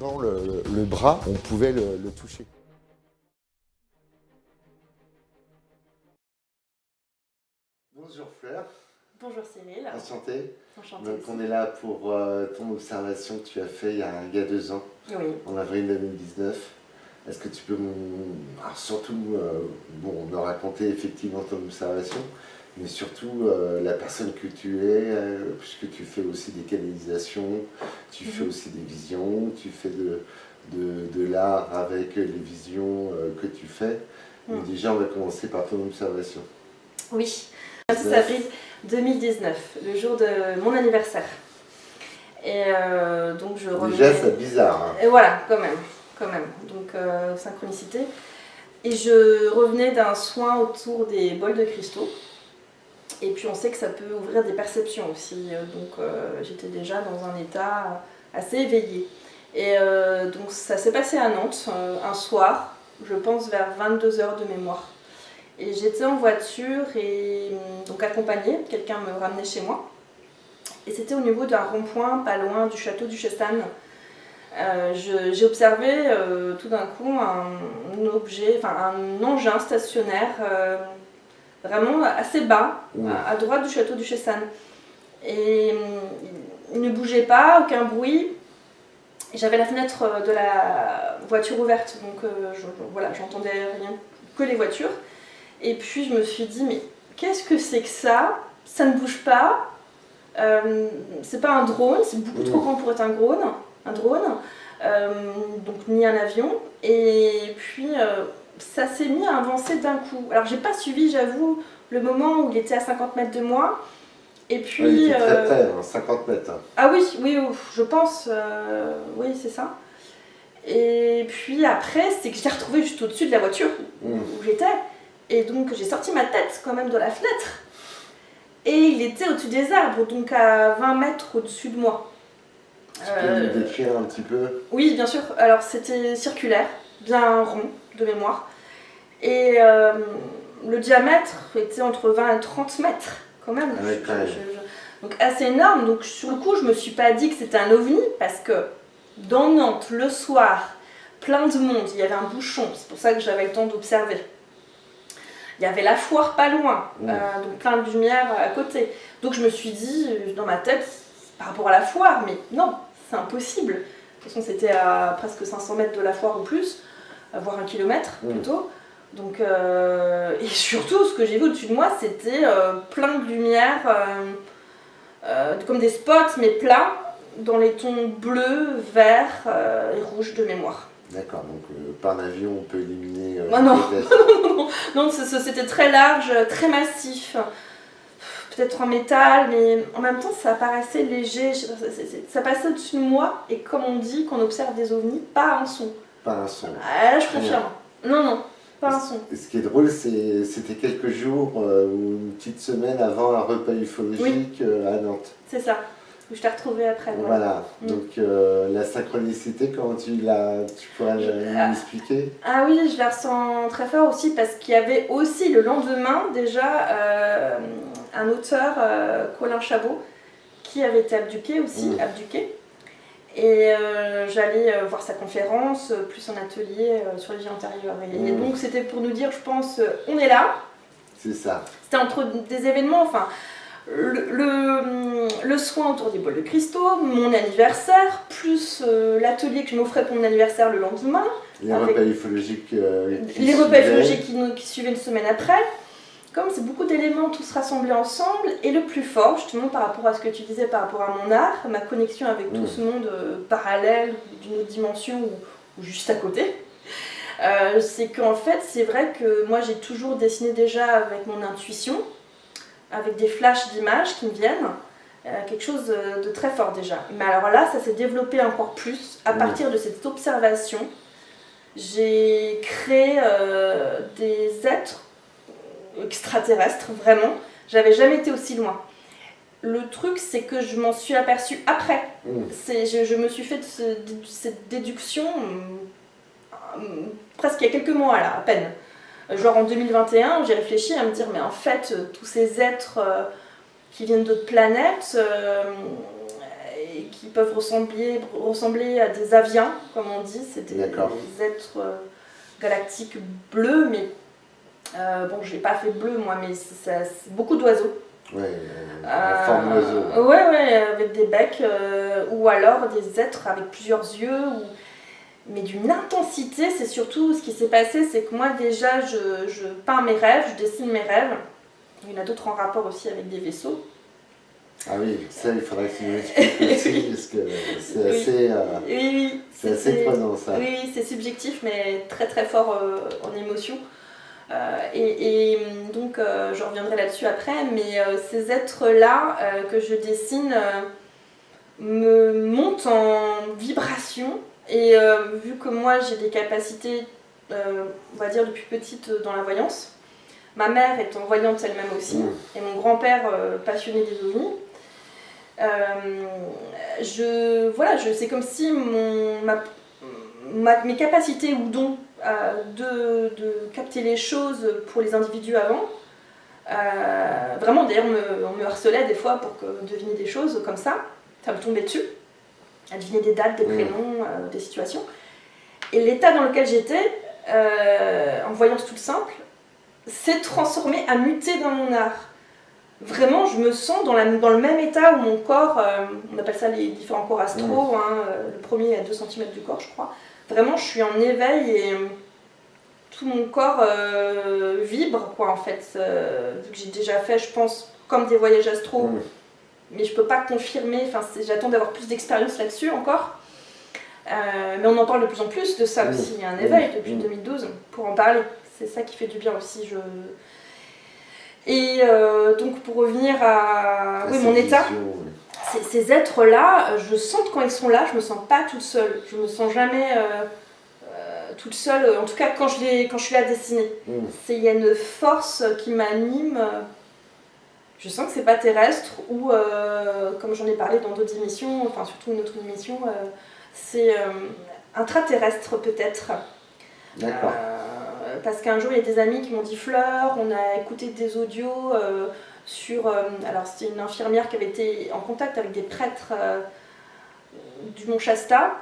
Dans le bras, on pouvait le toucher. Bonjour Fleur. Bonjour Cyril. Enchanté. Enchantée. Donc aussi. on est là pour ton observation que tu as fait il y a 2 ans, Oui. en avril 2019. Est-ce que tu peux surtout me raconter effectivement ton observation, mais surtout la personne que tu es, puisque tu fais aussi des canalisations, tu fais aussi des visions, tu fais de l'art avec les visions que tu fais. Mais déjà, on va commencer par ton observation. Oui, le 6 avril 2019, le jour de mon anniversaire. Et donc je revenais... Déjà, c'est bizarre. Hein. Et voilà, quand même. Donc synchronicité. Et je revenais d'un soin autour des bols de cristaux. Et puis on sait que ça peut ouvrir des perceptions aussi. Donc j'étais déjà dans un état assez éveillé. Et donc ça s'est passé à Nantes un soir, je pense vers 22h de mémoire. Et j'étais en voiture et donc accompagnée, quelqu'un me ramenait chez moi. Et c'était au niveau d'un rond-point pas loin du château du Chestan. J'ai observé tout d'un coup un objet, enfin un engin stationnaire vraiment assez bas, à droite du château du Chestan. Et il ne bougeait pas, aucun bruit. J'avais la fenêtre de la voiture ouverte, donc voilà, j'entendais rien que les voitures. Et puis je me suis dit, mais qu'est-ce que c'est que ça? Ça ne bouge pas. C'est pas un drone, c'est beaucoup trop grand pour être un drone. Donc ni un avion. Et puis ça s'est mis à avancer d'un coup. Alors j'ai pas suivi, j'avoue, le moment où il était à 50 mètres de moi. Et puis, il était très près, 50 mètres. Ah oui, je pense, oui c'est ça. Et puis après, c'est que je l'ai retrouvé juste au-dessus de la voiture où j'étais. Et donc j'ai sorti ma tête quand même de la fenêtre. Et il était au-dessus des arbres, donc à 20 mètres au-dessus de moi. Tu peux nous décrire un petit peu? Oui, bien sûr. Alors c'était circulaire, bien rond de mémoire. Et le diamètre était entre 20 et 30 mètres quand même. Ah ouais, quand même. Donc assez énorme. Donc sur le coup, je me suis pas dit que c'était un ovni parce que dans Nantes, le soir, plein de monde, il y avait un bouchon. C'est pour ça que j'avais le temps d'observer. Il y avait la foire pas loin, donc plein de lumière à côté. Donc je me suis dit, dans ma tête, par rapport à la foire, mais non, c'est impossible. De toute façon, c'était à presque 500 mètres de la foire ou plus, voire 1 kilomètre plutôt. Donc, et surtout, ce que j'ai vu au-dessus de moi, c'était plein de lumière, comme des spots, mais plats, dans les tons bleus, verts et rouges de mémoire. D'accord, donc par l'avion, on peut éliminer... Non, c'était très large, très massif. Peut-être en métal, mais en même temps, ça paraissait léger. Ça passait au-dessus de moi, et comme on dit qu'on observe des ovnis, pas un son. Pas un son. Ah, je confirme. Non, pas un son. Et ce qui est drôle, c'était quelques jours ou une petite semaine avant un repas ufologique à Nantes. C'est ça. Je t'ai retrouvée après. Voilà. Donc la synchronicité, comment tu pourrais nous expliquer? Ah oui, je la ressens très fort aussi parce qu'il y avait aussi le lendemain déjà un auteur, Colin Chabot, qui avait été abduqué aussi, Et j'allais voir sa conférence, plus son atelier sur les vies antérieures. Et donc c'était pour nous dire, je pense, on est là. C'est ça. C'était entre des événements, enfin... Le soin autour des bols de cristaux, mon anniversaire, plus l'atelier que je m'offrais pour mon anniversaire le lendemain. Les repas ufologiques qui suivaient une semaine après. Comme c'est beaucoup d'éléments tous rassemblés ensemble, et le plus fort, justement par rapport à ce que tu disais, par rapport à mon art, ma connexion avec tout ce monde parallèle, d'une autre dimension ou juste à côté, c'est qu'en fait, c'est vrai que moi j'ai toujours dessiné déjà avec mon intuition, avec des flashs d'images qui me viennent, quelque chose de très fort déjà. Mais alors là, ça s'est développé encore plus. À partir de cette observation, j'ai créé des êtres extraterrestres, vraiment. J'avais jamais été aussi loin. Le truc, c'est que je m'en suis aperçue après. Je me suis fait de cette déduction presque il y a quelques mois, là, à peine. Genre en 2021, j'ai réfléchi à me dire, mais en fait, tous ces êtres qui viennent d'autres planètes, et qui peuvent ressembler à des aviens, comme on dit. C'est des êtres galactiques bleus, mais bon, je n'ai pas fait bleu moi, mais c'est beaucoup d'oiseaux. Ouais, en forme d'oiseau. Ouais, avec des becs, ou alors des êtres avec plusieurs yeux, mais d'une intensité. C'est surtout ce qui s'est passé, c'est que moi déjà je peins mes rêves, je dessine mes rêves. Il y en a d'autres en rapport aussi avec des vaisseaux. Ah oui, ça il faudrait que tu nous expliques aussi, parce que c'est assez, c'est assez prenant ça. Oui, c'est subjectif, mais très très fort en émotion. Et donc je reviendrai là-dessus après, mais ces êtres-là que je dessine me montent en vibration, et vu que moi j'ai des capacités, on va dire depuis petite, dans la voyance, ma mère étant voyante elle-même aussi, et mon grand-père passionné des ovnis, c'est comme si mes capacités ou dons de capter les choses pour les individus avant, vraiment d'ailleurs on me harcelait des fois pour deviner des choses comme ça me tombait dessus, à deviner des dates, des prénoms, des situations. Et l'état dans lequel j'étais, en voyance toute simple, s'est transformé, a muté dans mon art. Vraiment, je me sens dans le même état où mon corps, on appelle ça les différents corps astraux, le premier est à 2 cm du corps, je crois. Vraiment, je suis en éveil et tout mon corps vibre, quoi, en fait. Vu que j'ai déjà fait, je pense, comme des voyages astraux, mais je peux pas confirmer, j'attends d'avoir plus d'expérience là-dessus encore. Mais on en parle de plus en plus de ça aussi, il y a un éveil depuis 2012 pour en parler. C'est ça qui fait du bien aussi. Et donc pour revenir à mon état, ces êtres-là, je sens que quand ils sont là, je me sens pas toute seule. Je me sens jamais toute seule, en tout cas quand je suis là à dessiner. Il y a une force qui m'anime. Je sens que c'est pas terrestre, ou comme j'en ai parlé dans d'autres émissions, enfin surtout une autre émission, c'est intraterrestre peut-être. D'accord. Parce qu'un jour il y a des amis qui m'ont dit Fleur, on a écouté des audios sur. Alors c'était une infirmière qui avait été en contact avec des prêtres du Mont Shasta.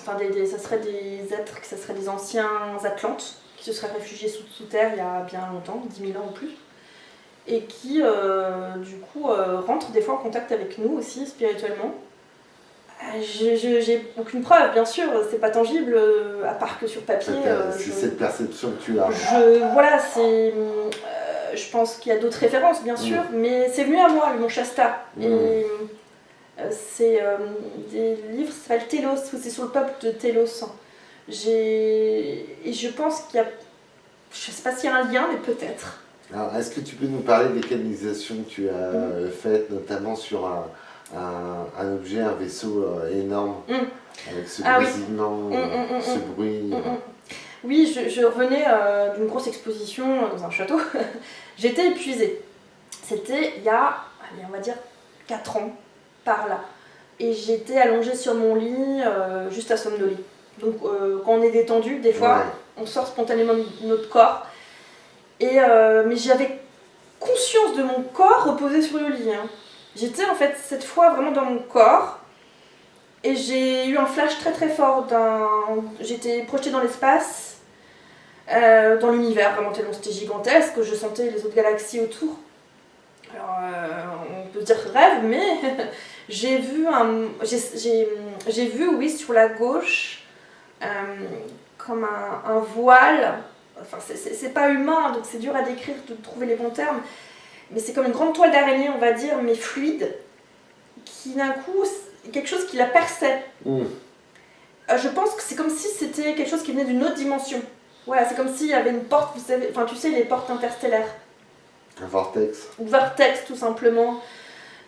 Enfin, ça serait des êtres, ça serait des anciens Atlantes qui se seraient réfugiés sous terre il y a bien longtemps, 10 000 ans ou plus. Et qui, du coup, rentrent des fois en contact avec nous aussi, spirituellement. J'ai aucune preuve, bien sûr, c'est pas tangible, à part que sur papier. C'est cette perception que tu as. Voilà, je pense qu'il y a d'autres références, bien sûr, mais c'est venu à moi, le Mont Shasta. Et c'est des livres, ça s'appelle Télos, c'est sur le peuple de Télos. Et je pense qu'il y a, je sais pas s'il y a un lien, mais peut-être. Alors, est-ce que tu peux nous parler des canalisations que tu as faites, notamment sur un objet, un vaisseau énorme, avec ce grésillement, ce bruit Oui, je revenais d'une grosse exposition dans un château. J'étais épuisée. C'était il y a, allez, on va dire, 4 ans, par là. Et j'étais allongée sur mon lit, juste à somnoler. Donc quand on est détendu, des fois, on sort spontanément de notre corps. Mais j'avais conscience de mon corps reposé sur le lit. J'étais en fait cette fois vraiment dans mon corps, et j'ai eu un flash très très fort. J'étais projetée dans l'espace, dans l'univers, vraiment tellement c'était gigantesque, je sentais les autres galaxies autour. Alors on peut dire rêve, mais j'ai vu oui, sur la gauche, comme un voile. Enfin, c'est pas humain, donc c'est dur à décrire, de trouver les bons termes, mais c'est comme une grande toile d'araignée, on va dire, mais fluide, qui d'un coup, quelque chose qui la perçait. Je pense que c'est comme si c'était quelque chose qui venait d'une autre dimension. Voilà, c'est comme s'il y avait une porte, vous savez, enfin tu sais, les portes interstellaires. Un vortex. Un vortex, tout simplement.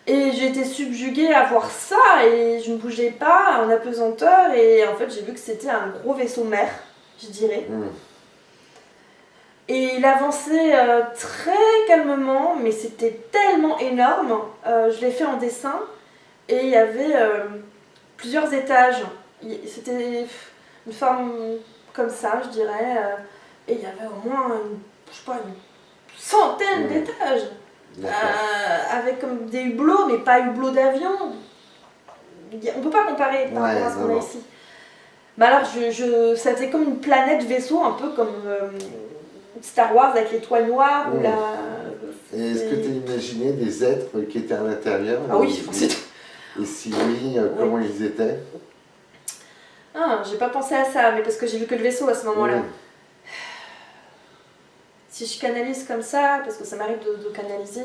Et j'ai été subjuguée à voir ça, et je ne bougeais pas en apesanteur, et en fait j'ai vu que c'était un gros vaisseau mère, je dirais. Et il avançait très calmement, mais c'était tellement énorme. Je l'ai fait en dessin, et il y avait plusieurs étages. C'était une forme comme ça, je dirais. Et il y avait au moins, une centaine d'étages. Avec comme des hublots, mais pas hublots d'avion. on peut pas comparer par Ouais, rapport à ce qu'on non. a ici. Mais alors, ça faisait comme une planète vaisseau, un peu comme Star Wars avec l'étoile noire ou Mm. la. Et est-ce que tu as imaginé des êtres qui étaient à l'intérieur? Ah oui, c'est. Et si oui, comment ils étaient? Ah, j'ai pas pensé à ça, mais parce que j'ai vu que le vaisseau à ce moment-là. Mm. Si je canalise comme ça, parce que ça m'arrive de canaliser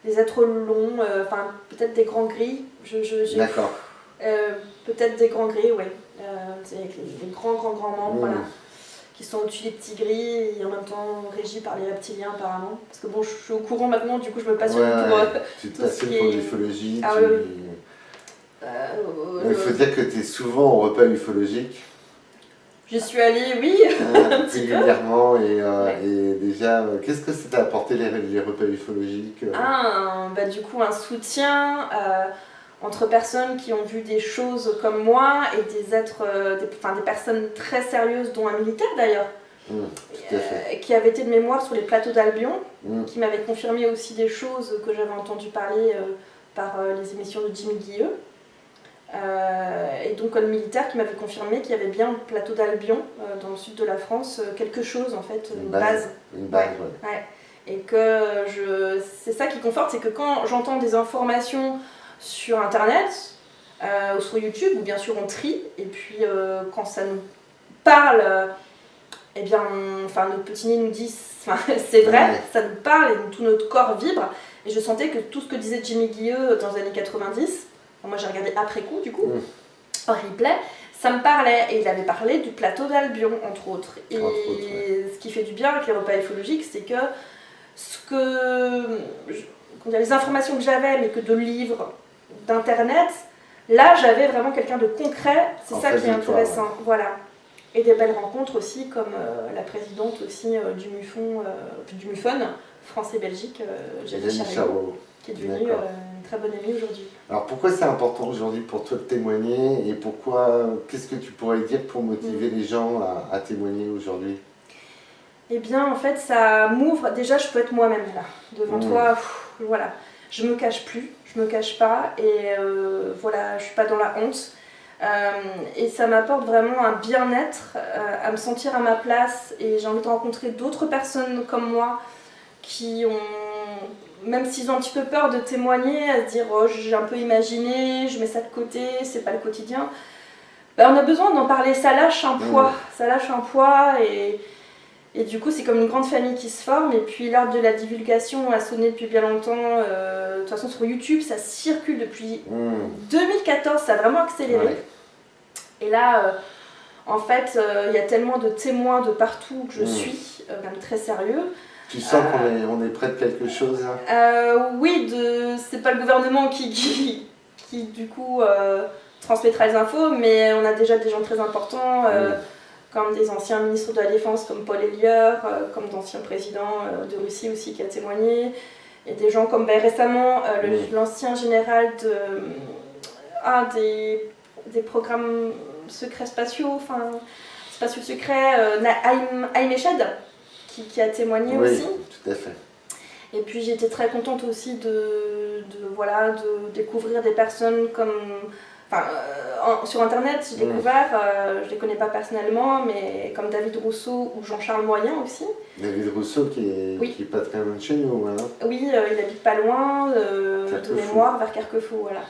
des êtres longs, enfin peut-être des grands gris. D'accord. Peut-être des grands gris, ouais. Avec les grands membres, Mm. là, qui sont au-dessus des petits gris et en même temps régis par les reptiliens apparemment. Parce que bon, je suis au courant maintenant, du coup je me passionne pour tu te tout ce passionnes qui pour est- l'ufologie. Ah tu- oui, Il faut dire que tu es souvent au repas ufologique, J'y suis allée, oui, un petit peu. régulièrement. Ouais. Et déjà, qu'est-ce que ça t'a apporté les repas ufologiques? Bah, du coup, un soutien entre personnes qui ont vu des choses comme moi et des êtres, des personnes très sérieuses, dont un militaire d'ailleurs, Tout à fait. qui avait été de mémoire sur les plateaux d'Albion, Mm. qui m'avait confirmé aussi des choses que j'avais entendu parler par les émissions de Jimmy Guilleux. Et donc le militaire qui m'avait confirmé qu'il y avait bien au plateau d'Albion, dans le sud de la France, quelque chose en fait, une base. Une base, ouais. Ouais. Et que c'est ça qui conforte, c'est que quand j'entends des informations sur internet ou sur YouTube, ou bien sûr on trie, et puis quand ça nous parle, eh bien, notre petit nez nous dit, c'est vrai, Ouais. ça nous parle et tout notre corps vibre. Et je sentais que tout ce que disait Jimmy Guilleux dans les années 90, moi j'ai regardé après coup du coup, en replay, ça me parlait. Et il avait parlé du plateau d'Albion, entre autres. Et ce qui fait du bien avec les repas ufologiques, c'est que les informations que j'avais, mais que de livres, d'internet, là j'avais vraiment quelqu'un de concret, c'est ça qui est intéressant. Ouais. Voilà. Et des belles rencontres aussi, comme la présidente aussi du MUFON, France-Belgique, Jenny Charlot, qui est devenue une très bonne amie aujourd'hui. Alors pourquoi c'est important aujourd'hui pour toi de témoigner, et qu'est-ce que tu pourrais dire pour motiver les gens à témoigner aujourd'hui? Eh bien, en fait, ça m'ouvre. Déjà, je peux être moi-même là, devant toi. Voilà, je me cache plus, je me cache pas, et voilà, je suis pas dans la honte. Et ça m'apporte vraiment un bien-être, à me sentir à ma place, et j'ai envie de rencontrer d'autres personnes comme moi qui ont, même s'ils ont un petit peu peur de témoigner, à se dire oh, j'ai un peu imaginé, je mets ça de côté, c'est pas le quotidien. Ben, on a besoin d'en parler, ça lâche un poids, et du coup c'est comme une grande famille qui se forme. Et puis l'art de la divulgation a sonné depuis bien longtemps, de toute façon sur YouTube ça circule depuis 2014, ça a vraiment accéléré. Ouais. Et là en fait il y a tellement de témoins de partout que je suis, même très sérieux. Tu sens qu'on est près de quelque chose Oui, c'est pas le gouvernement qui du coup transmettra les infos, mais on a déjà des gens très importants, comme des anciens ministres de la Défense comme Paul Hellyer, comme d'anciens présidents de Russie aussi qui a témoigné, et des gens comme récemment l'ancien général des programmes secrets spatiaux, spatiaux secrets, Haïm Eshed, qui a témoigné aussi. Tout à fait. Et puis j'étais très contente aussi de découvrir des personnes comme... sur internet, j'ai découvert, je les connais pas personnellement, mais comme David Rousseau ou Jean-Charles Moyen aussi. David Rousseau qui est pas très loin de chez nous, hein. Oui, il habite pas loin, de mémoire, vers Carquefou, voilà.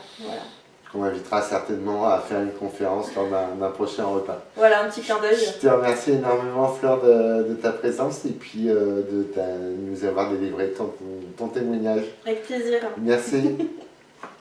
On m'invitera certainement à faire une conférence lors d'un prochain repas. Voilà, un petit clin d'œil. Je te remercie énormément, Fleur, de ta présence, et puis de nous avoir délivré ton témoignage. Avec plaisir. Merci.